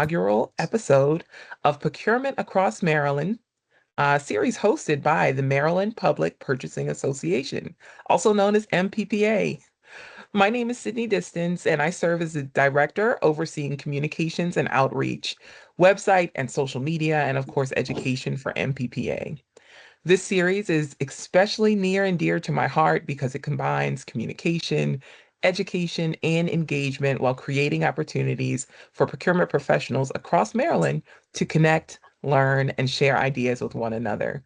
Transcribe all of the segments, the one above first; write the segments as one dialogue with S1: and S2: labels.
S1: inaugural episode of Procurement Across Maryland, a series hosted by the Maryland Public Purchasing Association, also known as MPPA. My name is Sydney Distance, and I serve as the director overseeing communications and outreach, website and social media, and of course, education for MPPA. This series is especially near and dear to my heart because it combines communication, education, and engagement while creating opportunities for procurement professionals across Maryland to connect, learn, and share ideas with one another.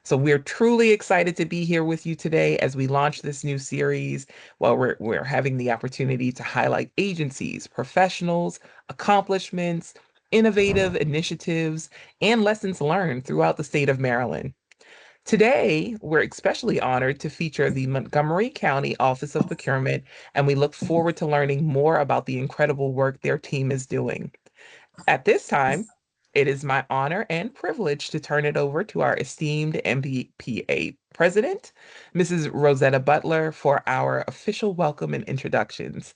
S1: So we're truly excited to be here with you today as we launch this new series. While we're having the opportunity to highlight agencies, professionals, accomplishments, innovative initiatives, and lessons learned throughout the state of Maryland. Today, we're especially honored to feature the Montgomery County Office of Procurement, and we look forward to learning more about the incredible work their team is doing. At this time, it is my honor and privilege to turn it over to our esteemed MPPA President, Mrs. Rosetta Butler, for our official welcome and introductions.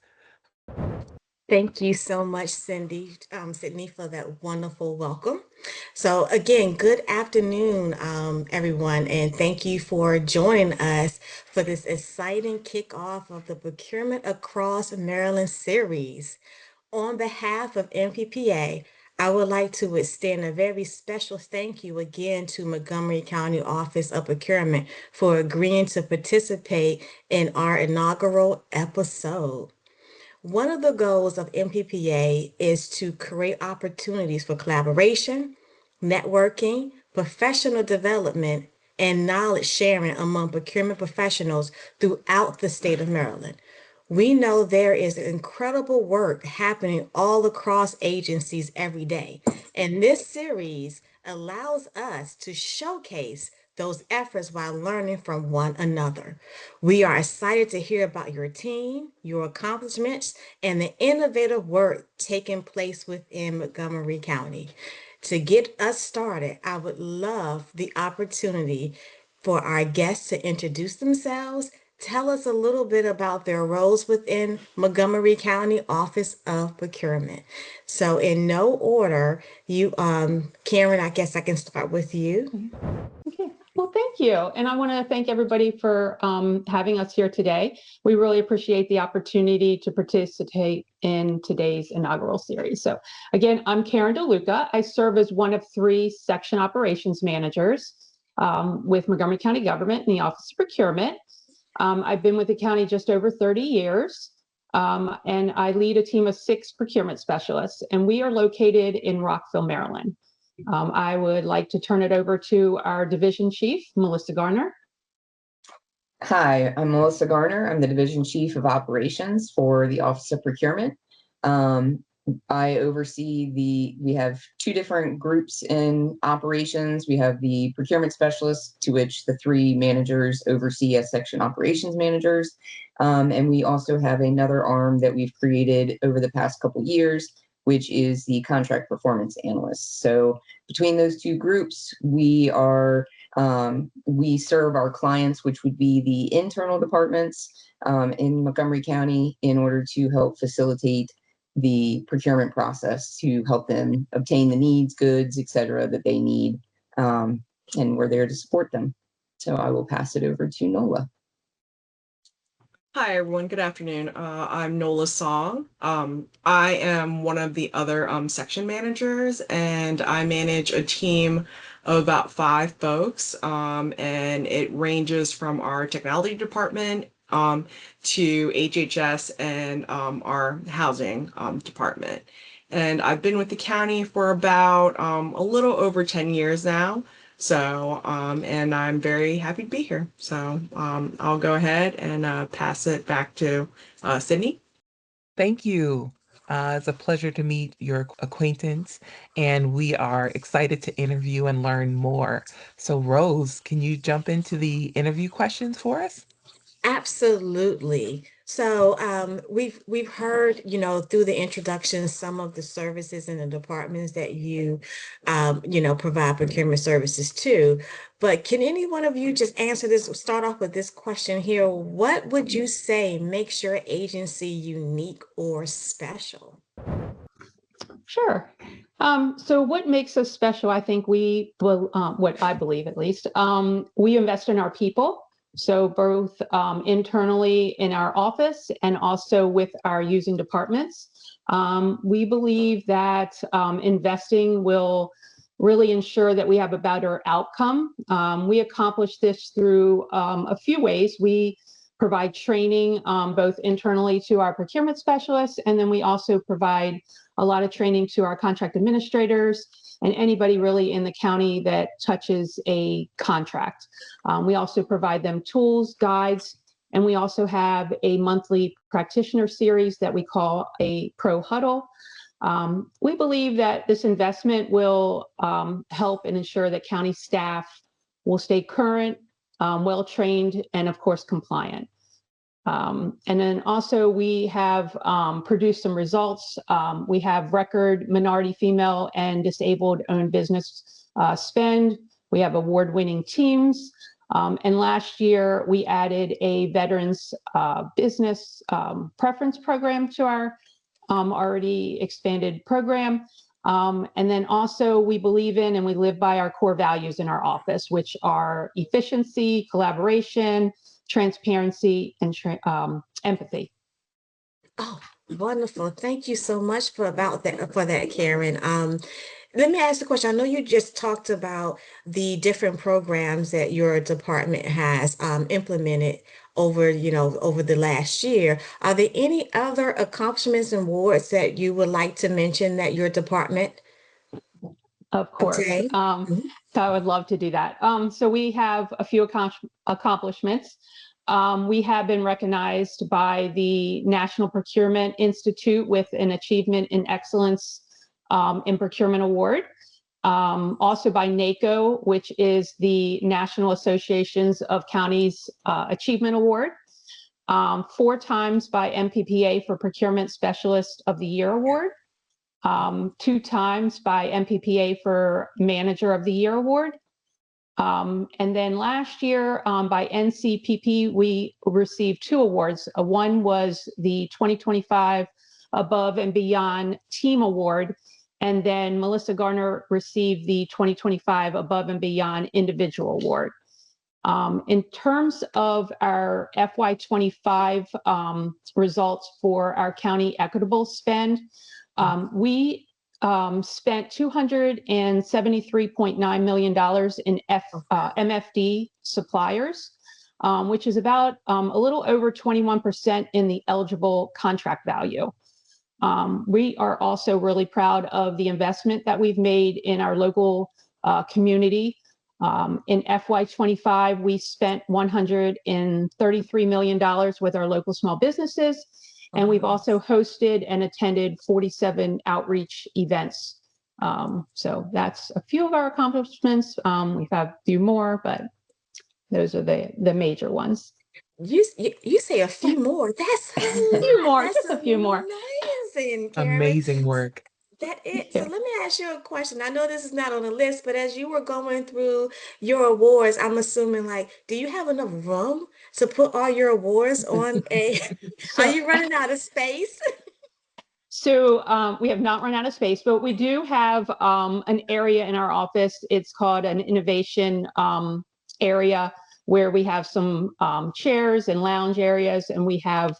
S2: Thank you so much, Sydney, for that wonderful welcome. So again, good afternoon, everyone, and thank you for joining us for this exciting kickoff of the Procurement Across Maryland series. On behalf of MPPA, I would like to extend a very special thank you again to Montgomery County Office of Procurement for agreeing to participate in our inaugural episode. One of the goals of MPPA is to create opportunities for collaboration, networking, professional development, and knowledge sharing among procurement professionals throughout the state of Maryland. We know there is incredible work happening all across agencies every day, and this series allows us to showcase those efforts while learning from one another. We are excited to hear about your team, your accomplishments, and the innovative work taking place within Montgomery County. To get us started, I would love the opportunity for our guests to introduce themselves, tell us a little bit about their roles within Montgomery County Office of Procurement. So in no order, Karen, I guess I can start with you.
S3: Okay, well, thank you. And I want to thank everybody for having us here today. We really appreciate the opportunity to participate in today's inaugural series. So again, I'm Karen DeLuca. I serve as one of 3 section operations managers with Montgomery County Government in the Office of Procurement. I've been with the county just over 30 years. And I lead a team of 6 procurement specialists, and we are located in Rockville, Maryland. I would like to turn it over to our division chief, Melissa Garner.
S4: Hi, I'm Melissa Garner. I'm the Division Chief of Operations for the Office of Procurement. I oversee we have 2 different groups in operations. We have the procurement specialists, to which the 3 managers oversee as section operations managers. And we also have another arm that we've created over the past couple years, which is the contract performance analyst. So between those 2 groups, we serve our clients, which would be the internal departments in Montgomery County, in order to help facilitate the procurement process, to help them obtain the needs, goods, et cetera, that they need. And we're there to support them. So I will pass it over to Nola.
S5: Hi, everyone. Good afternoon. I'm Nola Song. I am one of the other section managers, and I manage a team of about 5 folks. And it ranges from our technology department to HHS and our housing department. And I've been with the county for about a little over 10 years now. So, and I'm very happy to be here. So I'll go ahead and pass it back to Sydney.
S1: Thank you. It's a pleasure to meet your acquaintance, and we are excited to interview and learn more. So, Rose, can you jump into the interview questions for us?
S2: Absolutely. So we've heard, through the introduction, some of the services and the departments that you provide procurement services to. But can any one of you just answer this? Start off with this question here. What would you say makes your agency unique or special?
S3: Sure. So what makes us special, I think what I believe at least, we invest in our people. So both internally in our office and also with our using departments. We believe that investing will really ensure that we have a better outcome. We accomplish this through a few ways. We provide training both internally to our procurement specialists, and then we also provide a lot of training to our contract administrators and anybody really in the county that touches a contract. We also provide them tools, guides, and we also have a monthly practitioner series that we call a Pro Huddle. We believe that this investment will help and ensure that county staff will stay current, well-trained, and of course compliant. And then also we have produced some results. We have record minority, female, and disabled owned business spend. We have award-winning teams. And last year we added a veterans business preference program to our already expanded program. And then also we believe in and we live by our core values in our office, which are efficiency, collaboration, transparency, and empathy.
S2: Oh, wonderful. Thank you so much for that, Karen. Let me ask the question. I know you just talked about the different programs that your department has implemented over the last year. Are there any other accomplishments and awards that you would like to mention that your department
S3: Of course.
S2: obtained? Mhm.
S3: So I would love to do that. So we have a few accomplishments. We have been recognized by the National Procurement Institute with an Achievement in Excellence in Procurement Award. Also by NACO, which is the National Associations of Counties Achievement Award. 4 times by MPPA for Procurement Specialist of the Year Award. 2 times by MPPA for Manager of the Year Award. And then last year by NCPP, we received 2 awards. One was the 2025 Above and Beyond Team Award. And then Melissa Garner received the 2025 Above and Beyond Individual Award. In terms of our FY25 results for our county equitable spend, we spent $273.9 million in MFD suppliers, which is about a little over 21% in the eligible contract value. We are also really proud of the investment that we've made in our local community. In FY25, we spent $133 million with our local small businesses. And we've also hosted and attended 47 outreach events. So that's a few of our accomplishments. We have a few more, but those are the major ones.
S2: You say a few more. That's
S3: A few more,
S2: that's
S3: just a few more.
S2: amazing, Karen.
S1: Amazing work.
S2: So let me ask you a question. I know this is not on the list, but as you were going through your awards, I'm assuming do you have enough room to put all your awards on a, are
S3: So,
S2: you running out of space?
S3: so we have not run out of space, but we do have an area in our office. It's called an innovation area where we have some chairs and lounge areas. And we have,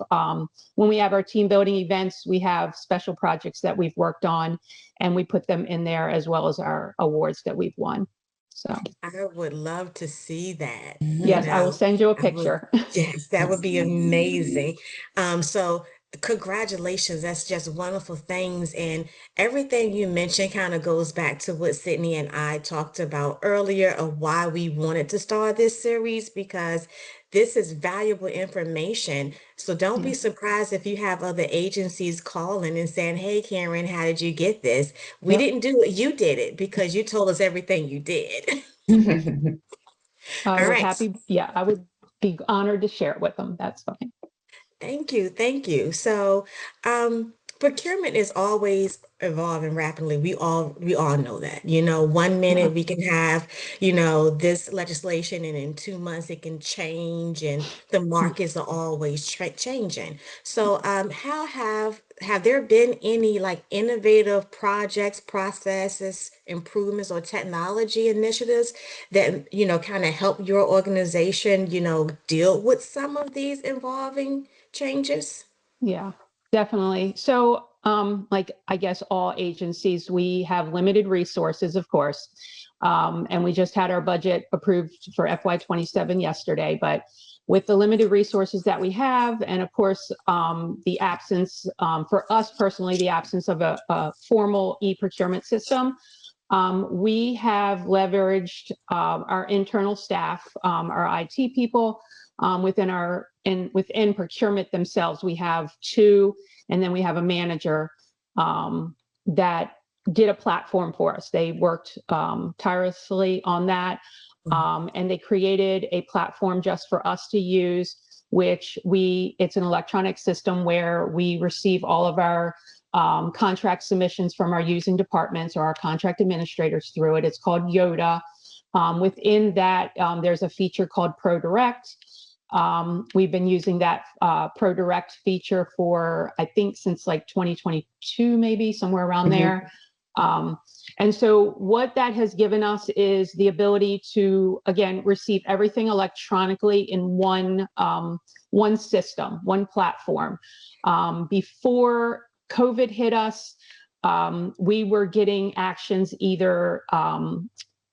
S3: when we have our team building events, we have special projects that we've worked on and we put them in there as well as our awards that we've won. So
S2: I would love to see that.
S3: yes, I will send you a
S2: I would,
S3: picture.
S2: yes, that would be amazing. So congratulations. That's just wonderful things. And everything you mentioned kind of goes back to what Sydney and I talked about earlier of why we wanted to start this series, because this is valuable information. So don't be surprised if you have other agencies calling and saying, "Hey, Karen, how did you get this?" We
S3: Yep.
S2: didn't do it. You did it because you told us everything you did.
S3: I
S2: All
S3: would
S2: right.
S3: I would be honored to share it with them. That's fine.
S2: Thank you. Thank you. So, procurement is always evolving rapidly. We all know that. You know, one
S3: Yeah.
S2: minute we can have, this legislation, and in 2 months it can change, and the markets are always changing. So, how have there been any like innovative projects, processes, improvements, or technology initiatives that, kind of help your organization, deal with some of these evolving changes?
S3: Yeah, definitely. So, like I guess all agencies, we have limited resources, of course. And we just had our budget approved for FY27 yesterday, but with the limited resources that we have, and of course, the absence, for us personally, the absence of a formal e-procurement system, we have leveraged our internal staff, our IT people, within procurement themselves. We have two, and then we have a manager that did a platform for us. They worked tirelessly on that, and they created a platform just for us to use, which it's an electronic system where we receive all of our contract submissions from our using departments or our contract administrators through it. It's called YODA. Within that, there's a feature called ProDirect. We've been using that ProDirect feature for, I think, since like 2022, maybe somewhere around there. And so what that has given us is the ability to, again, receive everything electronically in one system, one platform. Before COVID hit us, we were getting actions either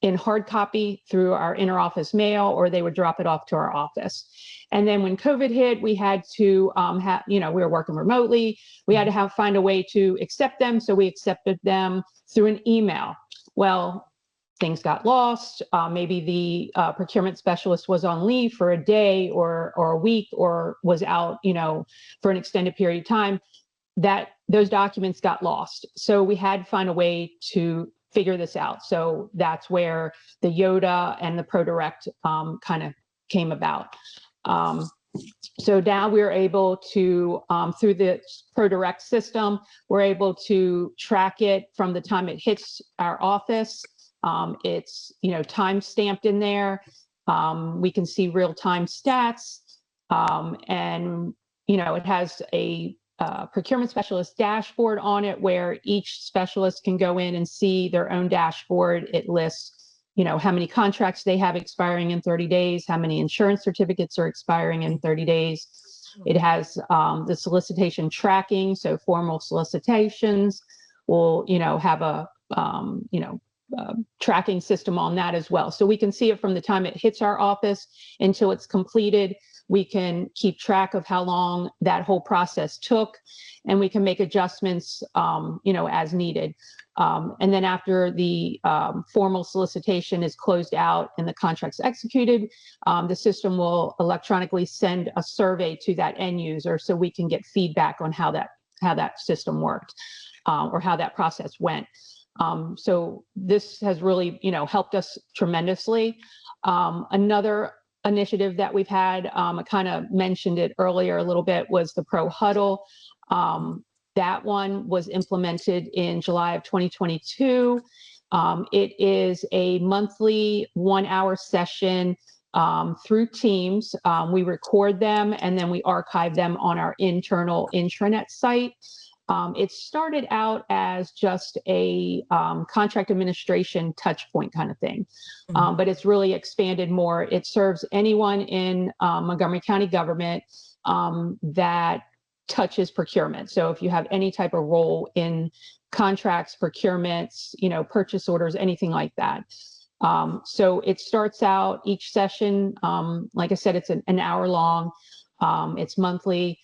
S3: in hard copy through our interoffice mail, or they would drop it off to our office. And then when COVID hit, we had to we were working remotely. We had to find a way to accept them. So we accepted them through an email. Well, things got lost. Maybe the procurement specialist was on leave for a day or a week, or was out, for an extended period of time. That those documents got lost. So we had to find a way to figure this out. So that's where the YODA and the ProDirect kind of came about. So now we're able to, through the ProDirect system, we're able to track it from the time it hits our office. It's, time stamped in there. We can see real-time stats, and, it has a procurement specialist dashboard on it where each specialist can go in and see their own dashboard. It lists, how many contracts they have expiring in 30 days, how many insurance certificates are expiring in 30 days. It has the solicitation tracking. So formal solicitations will, have a, tracking system on that as well. So we can see it from the time it hits our office until it's completed. We can keep track of how long that whole process took, and we can make adjustments, as needed. And then after the formal solicitation is closed out and the contract's executed, the system will electronically send a survey to that end user, so we can get feedback on how that system worked, or how that process went. So this has really, helped us tremendously. Another initiative that we've had, I kind of mentioned it earlier a little bit, was the Pro Huddle. That one was implemented in July of 2022. It is a monthly 1-hour session through Teams. We record them and then we archive them on our internal intranet site. It started out as just a contract administration touch point kind of thing, but it's really expanded more. It serves anyone in Montgomery County government that touches procurement. So if you have any type of role in contracts, procurements, purchase orders, anything like that. So it starts out each session, like I said, it's an hour long, it's monthly.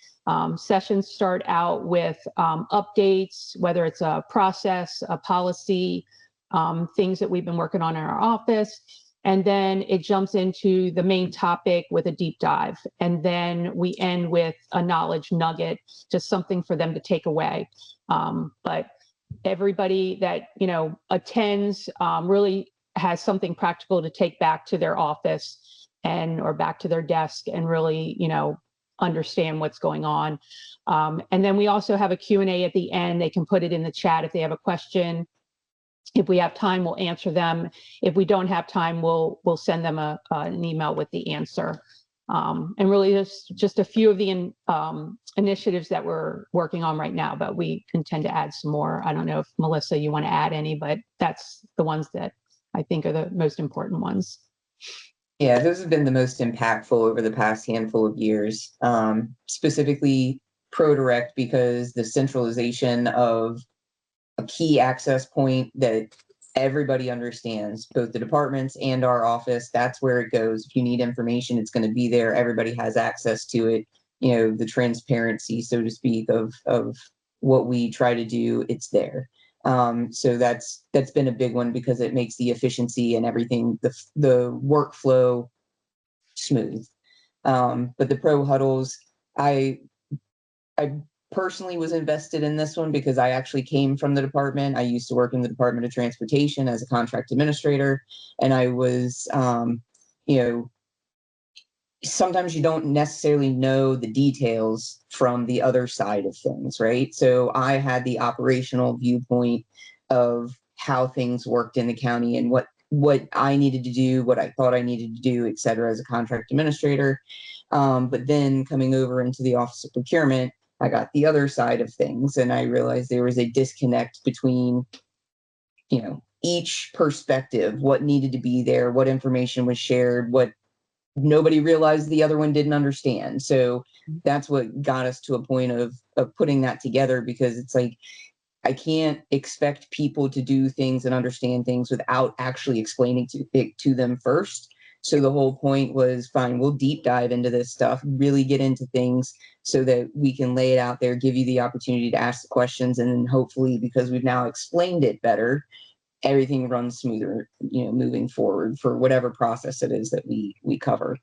S3: Sessions start out with updates, whether it's a process, a policy, things that we've been working on in our office. And then it jumps into the main topic with a deep dive. And then we end with a knowledge nugget, just something for them to take away. But everybody that, attends really has something practical to take back to their office or back to their desk, and really, understand what's going on. And then we also have a Q&A at the end. They can put it in the chat if they have a question. If we have time, we'll answer them. If we don't have time, we'll send them an email with the answer. And really, just a few of the initiatives that we're working on right now, but we intend to add some more. I don't know if, Melissa, you want to add any, but that's the ones that I think are the most important ones.
S4: Yeah, those have been the most impactful over the past handful of years, specifically ProDirect, because the centralization of a key access point that everybody understands, both the departments and our office. That's where it goes. If you need information, it's going to be there. Everybody has access to it. You know, the transparency, so to speak, of what we try to do, it's there. So that's been a big one because it makes the efficiency and everything, the workflow smooth. But the pro huddles, I personally was invested in this one because I actually came from the department. I used to work in the Department of Transportation as a contract administrator, and I was, you know, sometimes you don't necessarily know the details from the other side of things, right? So I had the operational viewpoint of how things worked in the county and what I needed to do, what I thought I needed to do, et cetera, as a contract administrator. But then coming over into the Office of Procurement, I got the other side of things, and I realized there was a disconnect between, you know, each perspective, what needed to be there, what information was shared, what nobody realized the other one didn't understand. So that's what got us to a point of putting that together, because it's like, I can't expect people to do things and understand things without actually explaining it to them first. So the whole point was, fine, we'll deep dive into this stuff, really get into things so that we can lay it out there, give you the opportunity to ask the questions. And then hopefully, because we've now explained it better, everything runs smoother, you know, moving forward for whatever process it is that we cover.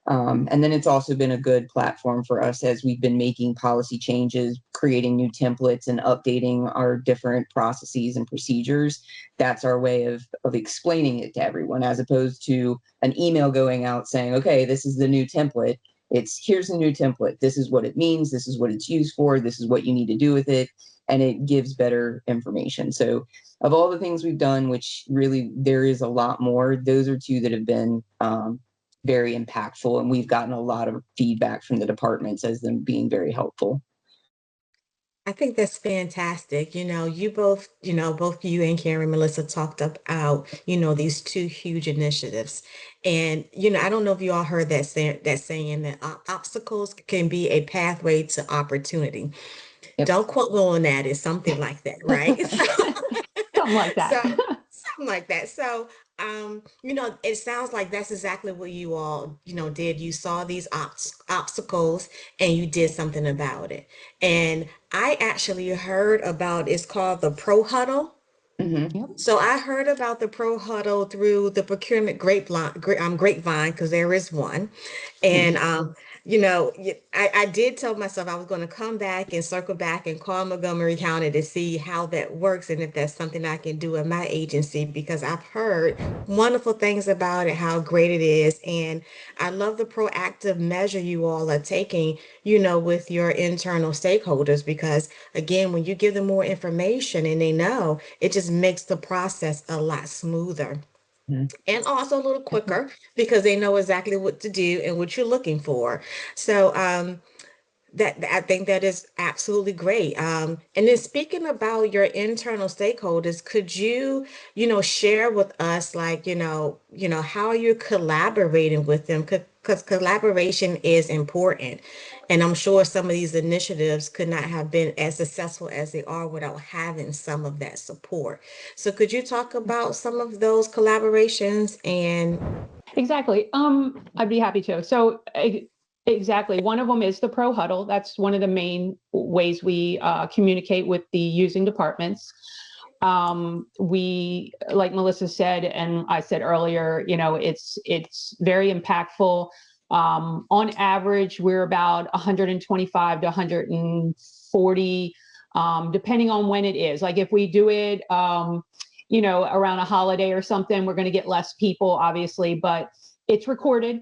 S4: And then it's also been a good platform for us as we've been making policy changes, creating new templates and updating our different processes and procedures. That's our way of explaining it to everyone, as opposed to an email going out saying, okay, this is the new template. It's, here's the new template. This is what it means. This is what it's used for. This is what you need to do with it. And it gives better information. So of all the things we've done, which really there is a lot more, those are two that have been very impactful. And we've gotten a lot of feedback from the departments as them being very helpful.
S2: I think that's fantastic. Both you and Karen, Melissa talked about, these two huge initiatives. And, I don't know if you all heard that saying that obstacles can be a pathway to opportunity.
S4: Yep.
S2: Don't quote me on that. It's something like that, right?
S3: Something like that.
S2: So something like that. So, it sounds like that's exactly what you all, did. You saw these obstacles and you did something about it. And I actually heard about, it's called the Pro Huddle.
S4: Mm-hmm.
S3: Yep.
S2: So I heard about the Pro Huddle through the procurement grapevine, because there is one. And I did tell myself I was going to come back and circle back and call Montgomery County to see how that works and if that's something I can do in my agency, because I've heard wonderful things about it, how great it is. And I love the proactive measure you all are taking, with your internal stakeholders, because again, when you give them more information and they know, it just makes the process a lot smoother and also a little quicker because they know exactly what to do and what you're looking for. So that I think that is absolutely great. And then speaking about your internal stakeholders, could you, share with us, like, how you're collaborating with them? Because collaboration is important. And I'm sure some of these initiatives could not have been as successful as they are without having some of that support. So could you talk about some of those collaborations and
S3: Exactly. I'd be happy to. So exactly. One of them is the Pro Huddle. That's one of the main ways we communicate with the using departments. We, like Melissa said, and I said earlier, it's very impactful. On average, we're about 125 to 140, depending on when it is. Like if we do it, around a holiday or something, we're going to get less people, obviously, but it's recorded.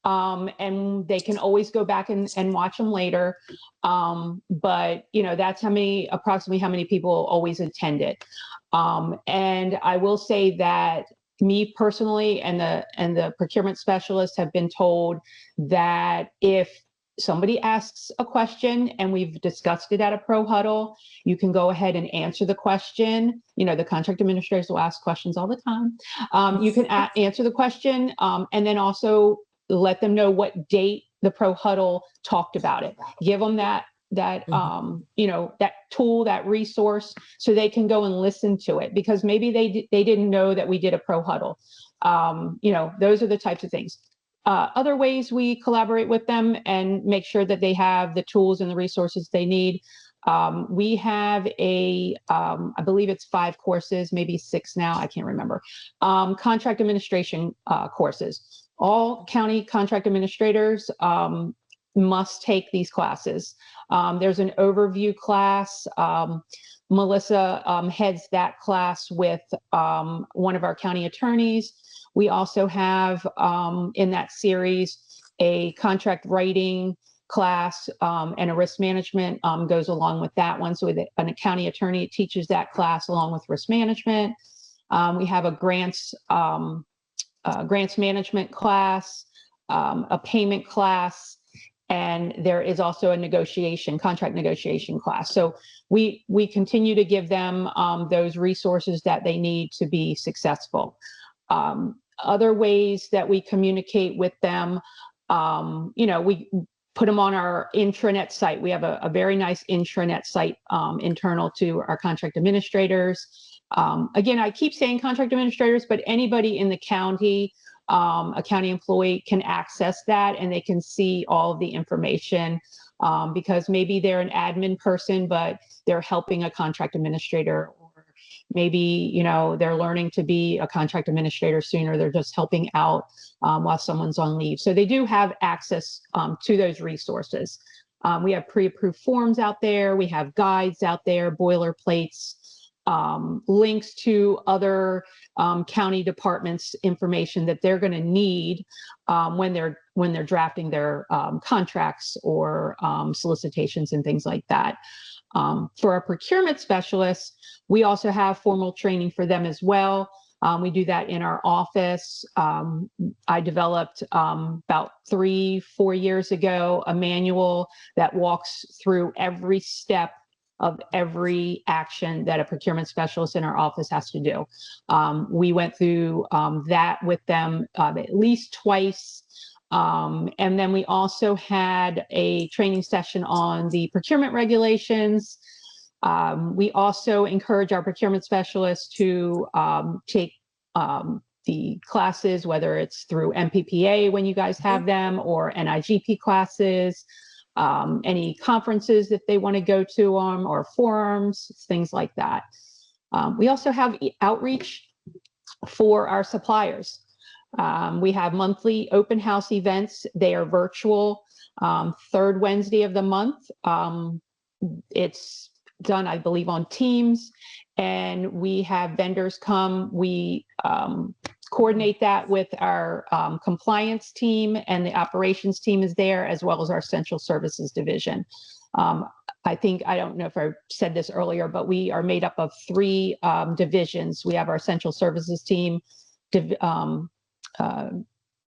S3: and they can always go back and watch them later. But that's approximately how many people always attend it. And I will say that me personally and the procurement specialists have been told that if somebody asks a question and we've discussed it at a pro huddle, you can go ahead and answer the question. The contract administrators will ask questions all the time. You can answer the question, and then also let them know what date the pro huddle talked about it. Give them that that tool, that resource, so they can go and listen to it, because maybe they didn't know that we did a pro huddle. Those are the types of things. Other ways we collaborate with them and make sure that they have the tools and the resources they need. We have I believe it's 5 courses, maybe 6 now, I can't remember, contract administration courses. All county contract administrators must take these classes. There's an overview class. Melissa heads that class with one of our county attorneys. We also have in that series a contract writing class, and a risk management goes along with that one. So with a county attorney teaches that class along with risk management. We have a grants management class, a payment class, and there is also a contract negotiation class. So we continue to give them those resources that they need to be successful. Other ways that we communicate with them, we put them on our intranet site. We have a very nice intranet site internal to our contract administrators. Again, I keep saying contract administrators, but anybody in the county, a county employee, can access that, and they can see all of the information, because maybe they're an admin person, but they're helping a contract administrator, or maybe they're learning to be a contract administrator soon, or they're just helping out while someone's on leave. So they do have access to those resources. We have pre-approved forms out there. We have guides out there, boilerplates, links to other county departments, information that they're going to need when they're drafting their contracts or solicitations and things like that. For our procurement specialists, we also have formal training for them as well. We do that in our office. I developed about 3-4 years ago a manual that walks through every step of every action that a procurement specialist in our office has to do. We went through that with them at least twice. And then we also had a training session on the procurement regulations. We also encourage our procurement specialists to take the classes, whether it's through MPPA when you guys have them, or NIGP classes, any conferences that they want to go to, or forums, things like that. We also have outreach for our suppliers. We have monthly open house events. They are virtual, 3rd Wednesday of the month. It's done, I believe, on Teams, and we have vendors come. We coordinate that with our compliance team, and the operations team is there, as well as our central services division. I don't know if I said this earlier, but we are made up of 3 divisions. We have our central services team,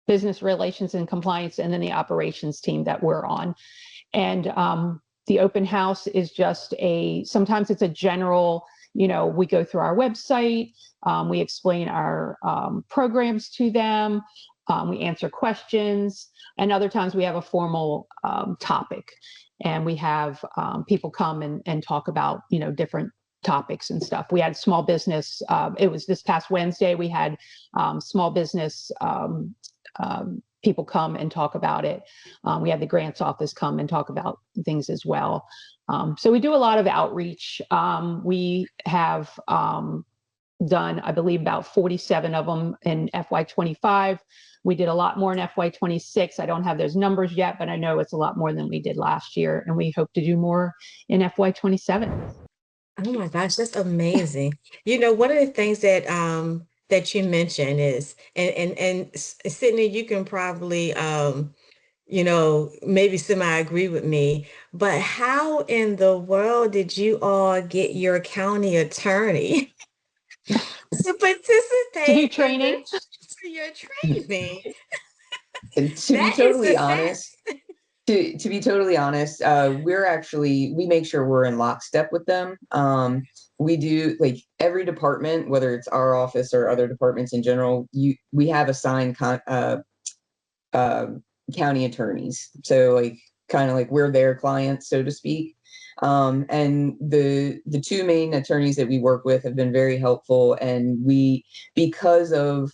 S3: business relations and compliance, and then the operations team that we're on. And the open house is just sometimes it's a general, we go through our website, we explain our programs to them, we answer questions, and other times we have a formal topic, and we have people come and talk about, different topics and stuff. We had small business, it was this past Wednesday, we had small business people come and talk about it. We had the grants office come and talk about things as well. So we do a lot of outreach. We have done, I believe, about 47 of them in FY25. We did a lot more in FY26. I don't have those numbers yet, but I know it's a lot more than we did last year, and we hope to do more in FY27.
S2: Oh my gosh, that's amazing. One of the things that that you mentioned is, and Sydney, you can probably maybe semi agree with me, but how in the world did you all get your county attorney to
S3: To do
S2: participate in
S3: training.
S2: your training?
S4: And to be
S2: That is
S4: totally
S2: success.
S4: honest, to be totally honest, we make sure we're in lockstep with them. We do, like, every department, whether it's our office or other departments in general, we have assigned uh, county attorneys. So, like, kind of like we're their clients, so to speak. And the two main attorneys that we work with have been very helpful, and because of,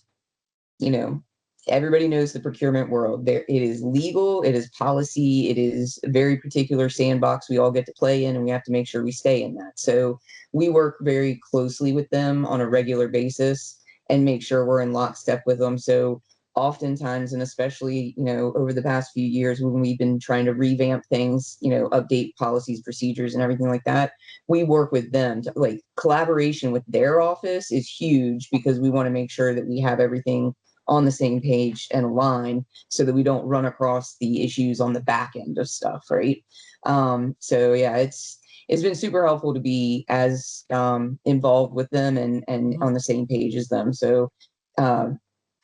S4: you know, everybody knows the procurement world. There, it is legal, it is policy, it is a very particular sandbox we all get to play in, and we have to make sure we stay in that. So we work very closely with them on a regular basis and make sure we're in lockstep with them. So oftentimes, and especially, over the past few years when we've been trying to revamp things, update policies, procedures, and everything like that, we work with them to, like, collaboration with their office is huge because we want to make sure that we have everything on the same page and align so that we don't run across the issues on the back end of stuff, right? So yeah, it's been super helpful to be as involved with them and on the same page as them. So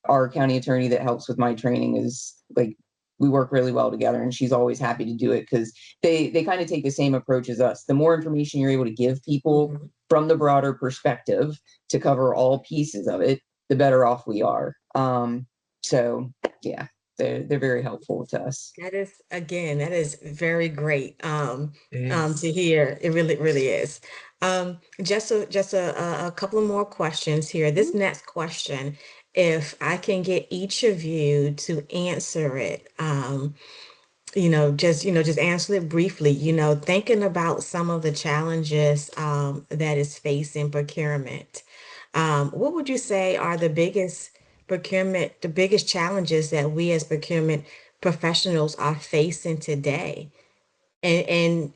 S4: our county attorney that helps with my training is, like, we work really well together, and she's always happy to do it because they kind of take the same approach as us. The more information you're able to give people from the broader perspective to cover all pieces of it, the better off we are. So yeah, they're very helpful to us.
S2: That is very great to
S1: Yes.
S2: hear. It really, really is. A couple of more questions here. This next question, if I can get each of you to answer it, just answer it briefly, thinking about some of the challenges that is facing procurement. What would you say are the biggest challenges that we as procurement professionals are facing today? And and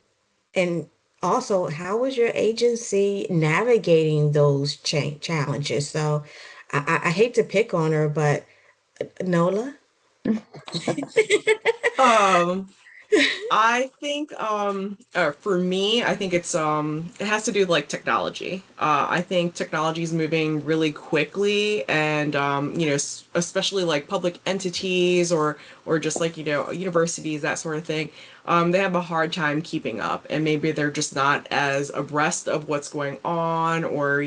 S2: and also, how is your agency navigating those challenges? So I hate to pick on her, but Nola?
S5: Um, I think for me, I think it has to do with like technology. I think technology is moving really quickly, and especially like public entities or just like universities, that sort of thing. They have a hard time keeping up, and maybe they're just not as abreast of what's going on, or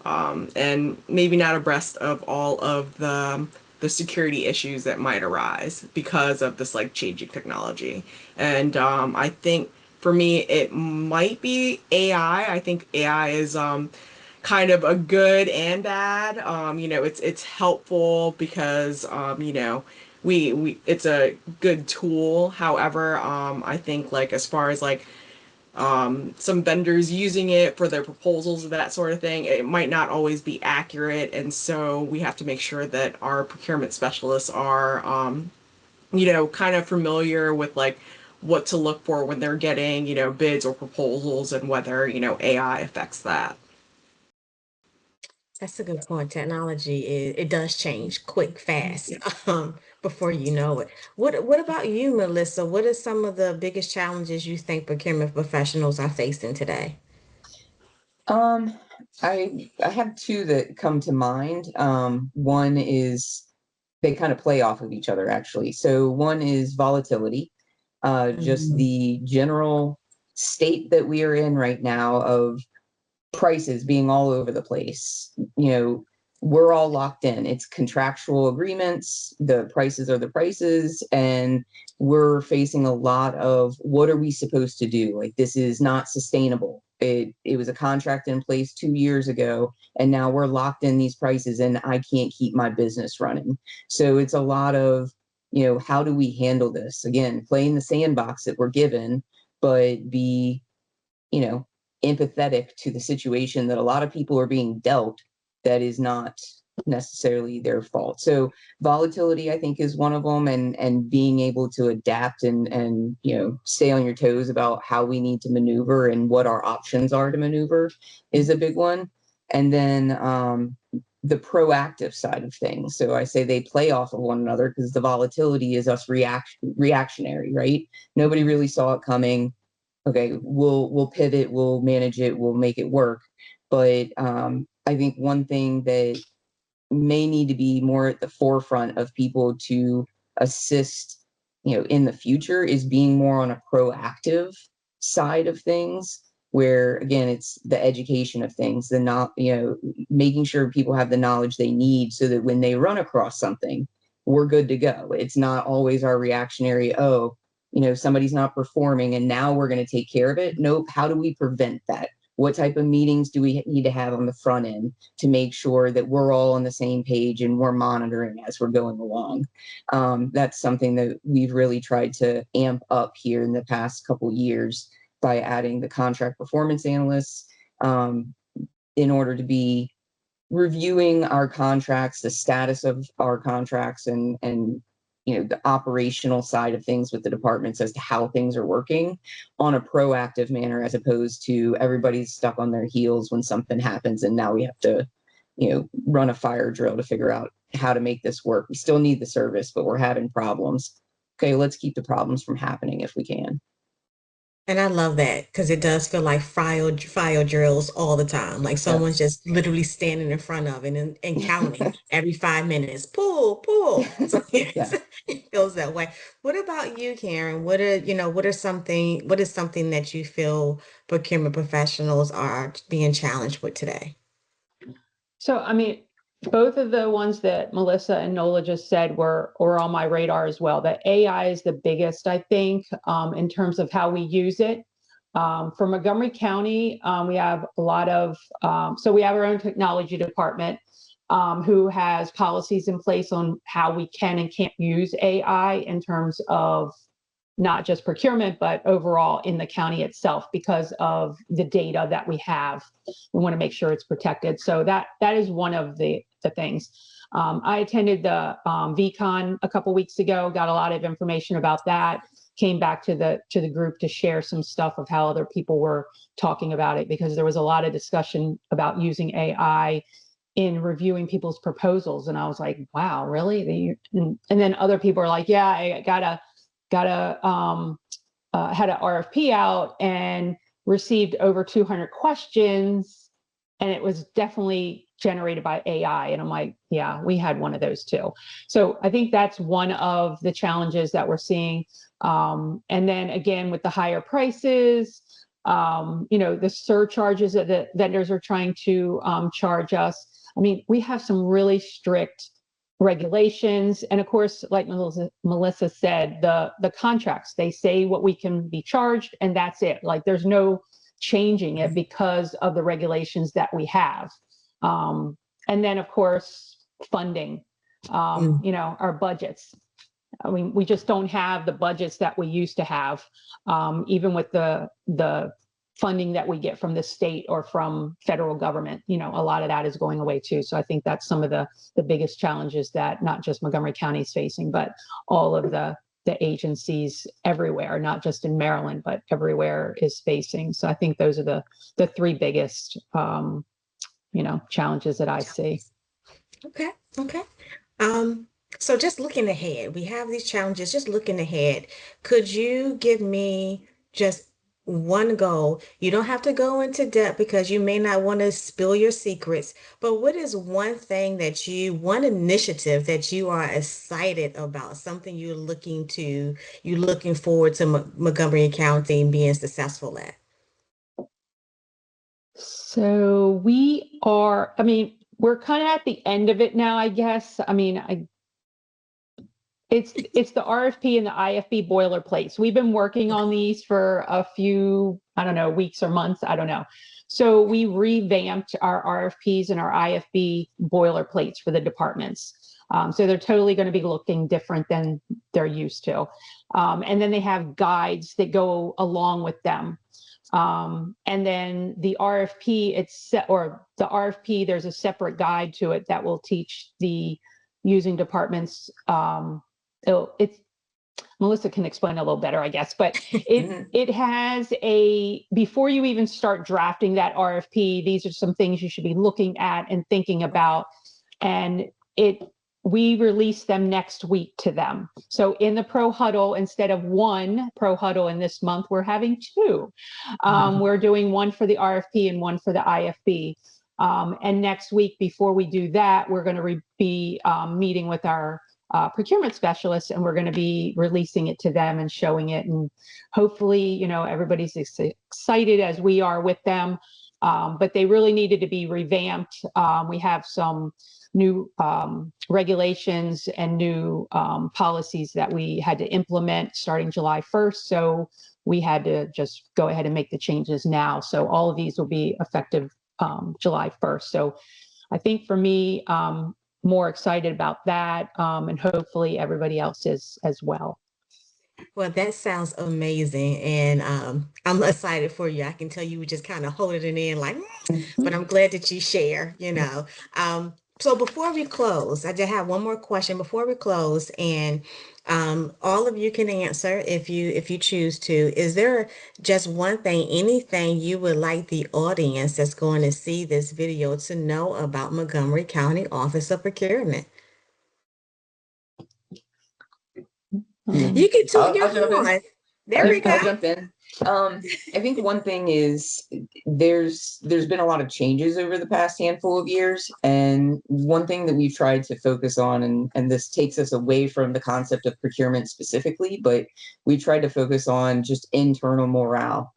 S5: and maybe not abreast of all of the security issues that might arise because of this like changing technology. And I think for me it might be AI. I think AI is kind of a good and bad. It's helpful because we it's a good tool. However, I think like as far as like some vendors using it for their proposals and that sort of thing, it might not always be accurate. And so we have to make sure that our procurement specialists are, kind of familiar with like what to look for when they're getting, bids or proposals and whether, AI affects that.
S2: That's a good point. Technology it does change quick, fast, before you know it. What about you, Melissa? What are some of the biggest challenges you think procurement professionals are facing today?
S4: Um, I have two that come to mind. One is, they kind of play off of each other, actually. So one is volatility, just
S2: Mhm.
S4: the general state that we are in right now of prices being all over the place. We're all locked in. It's contractual agreements. The prices are the prices, and we're facing a lot of, what are we supposed to do? Like, this is not sustainable. It was a contract in place 2 years ago, and now we're locked in these prices, and I can't keep my business running. So it's a lot of, how do we handle this? Again, playing the sandbox that we're given, but be, you know, empathetic to the situation that a lot of people are being dealt that is not necessarily their fault. So volatility, I think, is one of them, and being able to adapt and stay on your toes about how we need to maneuver and what our options are to maneuver is a big one. And then the proactive side of things. So I say they play off of one another because the volatility is us reactionary, right? Nobody really saw it coming. Okay, we'll pivot, we'll manage it, we'll make it work. But I think one thing that may need to be more at the forefront of people to assist, in the future is being more on a proactive side of things, where again, it's the education of things, the not, making sure people have the knowledge they need so that when they run across something, we're good to go. It's not always our reactionary, oh, somebody's not performing and now we're going to take care of it. Nope. How do we prevent that? What type of meetings do we need to have on the front end to make sure that we're all on the same page and we're monitoring as we're going along? That's something that we've really tried to amp up here in the past couple of years by adding the contract performance analysts, in order to be reviewing our contracts, the status of our contracts, and the operational side of things with the departments as to how things are working on a proactive manner, as opposed to everybody's stuck on their heels when something happens and now we have to run a fire drill to figure out how to make this work. We still need the service, but we're having problems. Okay, let's keep the problems from happening if we can.
S2: And I love that because it does feel like fire drills all the time. Like someone's just literally standing in front of it and counting every 5 minutes. Pull, pull. So
S4: Yeah.
S2: it feels that way. What about you, Karen? What is something that you feel procurement professionals are being challenged with today?
S3: So, I mean, both of the ones that Melissa and Nola just said were on my radar as well. That AI is the biggest, I think, in terms of how we use it. For Montgomery County, we have a lot of, so we have our own technology department who has policies in place on how we can and can't use AI in terms of not just procurement, but overall in the county itself, because of the data that we have. We want to make sure it's protected. So that is one of the things. I attended the VCon a couple weeks ago, got a lot of information about that, came back to the group to share some stuff of how other people were talking about it, because there was a lot of discussion about using AI in reviewing people's proposals. And I was like, wow, really? And then other people are like, yeah, I had an RFP out and received over 200 questions, and it was definitely generated by AI. And I'm like, yeah, we had one of those too. So I think that's one of the challenges that we're seeing. And then again, with the higher prices, the surcharges that the vendors are trying to charge us. I mean, we have some really strict regulations. And of course, like Melissa said, the contracts, they say what we can be charged and that's it. Like there's no changing it because of the regulations that we have. And then of course, funding, our budgets. I mean, we just don't have the budgets that we used to have, even with the funding that we get from the state or from federal government. A lot of that is going away too. So I think that's some of the biggest challenges that not just Montgomery County is facing, but all of the agencies everywhere, not just in Maryland, but everywhere is facing. So I think those are the three biggest, challenges that I see.
S2: Okay. So just looking ahead, we have these challenges. Just looking ahead, could you give me just one goal? You don't have to go into depth because you may not want to spill your secrets, but what is one initiative that you are excited about, something you're looking forward to Montgomery County being successful at?
S3: So we're kind of at the end of it now, I guess. I mean, it's the RFP and the IFB boilerplate. So we've been working on these for a few, I don't know, weeks or months, I don't know. So we revamped our RFPs and our IFB boilerplates for the departments. So they're totally going to be looking different than they're used to. And then they have guides that go along with them. And then the RFP, the RFP, there's a separate guide to it that will teach the using departments. Melissa can explain a little better, I guess, but it has before you even start drafting that RFP, these are some things you should be looking at and thinking about. and we release them next week to them. So in the pro huddle, instead of one pro huddle in this month, we're having two. We're doing one for the RFP and one for the IFB. And next week, before we do that, we're going to be meeting with our procurement specialists, and we're going to be releasing it to them and showing it. And hopefully, everybody's excited as we are with them. But they really needed to be revamped. We have some new regulations and new policies that we had to implement starting July 1st. So we had to just go ahead and make the changes now. So all of these will be effective July 1st. So I think for me, more excited about that, and hopefully everybody else is as well.
S2: Well, that sounds amazing, and I'm excited for you. I can tell you were just kind of holding it in, like, but I'm glad that you share. So before we close, I just have one more question before we close, and all of you can answer if you choose to. Is there just one thing, anything you would like the audience that's going to see this video to know about Montgomery County Office of Procurement? You can toot your
S4: I'll jump in.
S2: horn. There we
S4: I'll
S2: go.
S4: jump in. I think one thing is there's been a lot of changes over the past handful of years, and one thing that we've tried to focus on, and this takes us away from the concept of procurement specifically, but we tried to focus on just internal morale.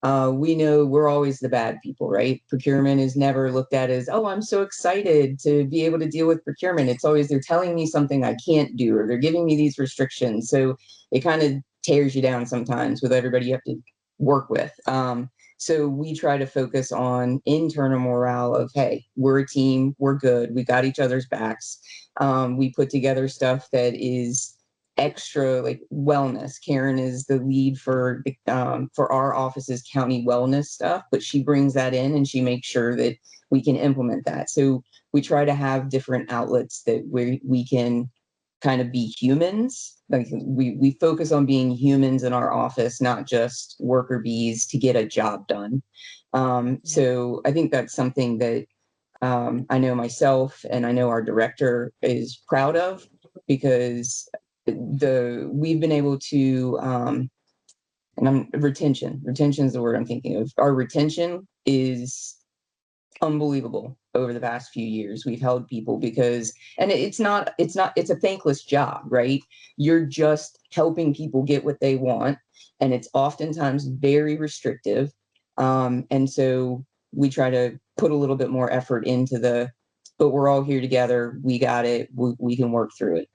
S4: We know we're always the bad people, right? Procurement is never looked at as, oh, I'm so excited to be able to deal with procurement. It's always they're telling me something I can't do, or they're giving me these restrictions. So it kind of tears you down sometimes with everybody you have to work with. So we try to focus on internal morale of, hey, we're a team, we're good, we got each other's backs. We put together stuff that is extra, like wellness. Karen is the lead for our office's county wellness stuff, but she brings that in and she makes sure that we can implement that. So we try to have different outlets that we can kind of be humans. Like we focus on being humans in our office, not just worker bees to get a job done. So I think that's something that I know myself and I know our director is proud of, because we've been able to retention is the word I'm thinking of. Our retention is unbelievable over the past few years. We've held people because, and it's a thankless job, right? You're just helping people get what they want, and it's oftentimes very restrictive. And so we try to put a little bit more effort into but we're all here together. We got it. We can work through it.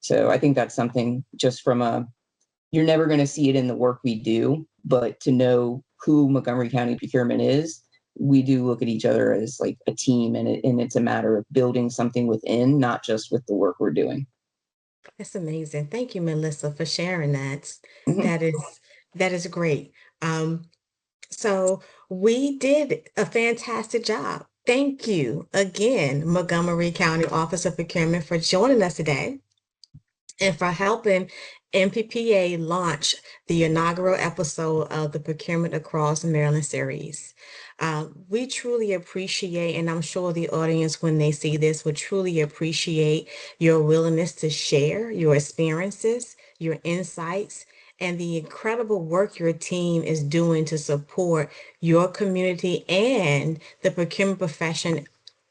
S4: So I think that's something just you're never going to see it in the work we do, but to know who Montgomery County Procurement is, we do look at each other as like a team, and it's a matter of building something within, not just with the work we're doing.
S2: That's amazing. Thank you, Melissa, for sharing that.
S4: Mhm.
S2: That is great. So we did a fantastic job. Thank you again, Montgomery County Office of Procurement, for joining us today and for helping MPPA launch the inaugural episode of the Procurement Across Maryland series. We truly appreciate, and I'm sure the audience, when they see this, would truly appreciate your willingness to share your experiences, your insights, and the incredible work your team is doing to support your community and the procurement profession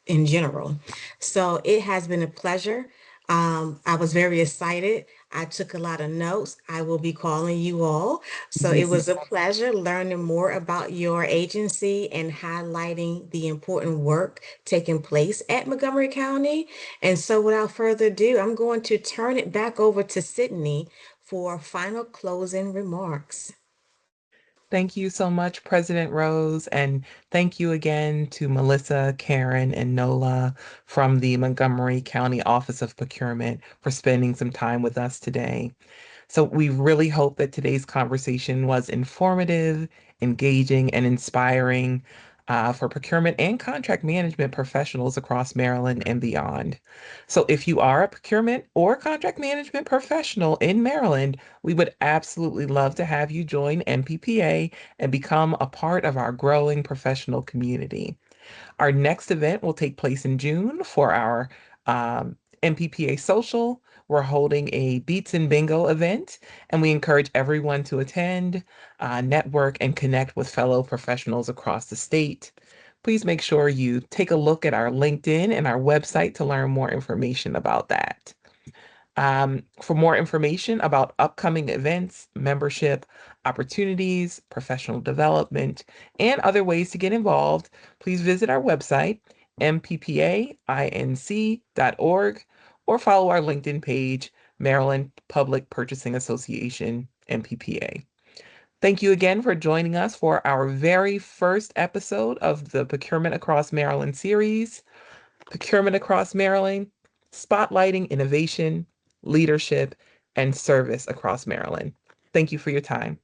S2: in general. So it has been a pleasure. I was very excited. I took a lot of notes. I will be calling you all. So it was a pleasure learning more about your agency and highlighting the important work taking place at Montgomery County. And so without further ado, I'm going to turn it back over to Sydney for final closing remarks.
S1: Thank you so much, President Rose, and thank you again to Melissa, Karen, and Nola from the Montgomery County Office of Procurement for spending some time with us today. So we really hope that today's conversation was informative, engaging, and inspiring for procurement and contract management professionals across Maryland and beyond. So if you are a procurement or contract management professional in Maryland, we would absolutely love to have you join MPPA and become a part of our growing professional community. Our next event will take place in June for our MPPA Social, we're holding a Beats and Bingo event, and we encourage everyone to attend, network, and connect with fellow professionals across the state. Please make sure you take a look at our LinkedIn and our website to learn more information about that. For more information about upcoming events, membership, opportunities, professional development, and other ways to get involved, please visit our website, mppainc.org, or follow our LinkedIn page, Maryland Public Purchasing Association, MPPA. Thank you again for joining us for our very first episode of the Procurement Across Maryland series. Procurement Across Maryland, spotlighting innovation, leadership, and service across Maryland. Thank you for your time.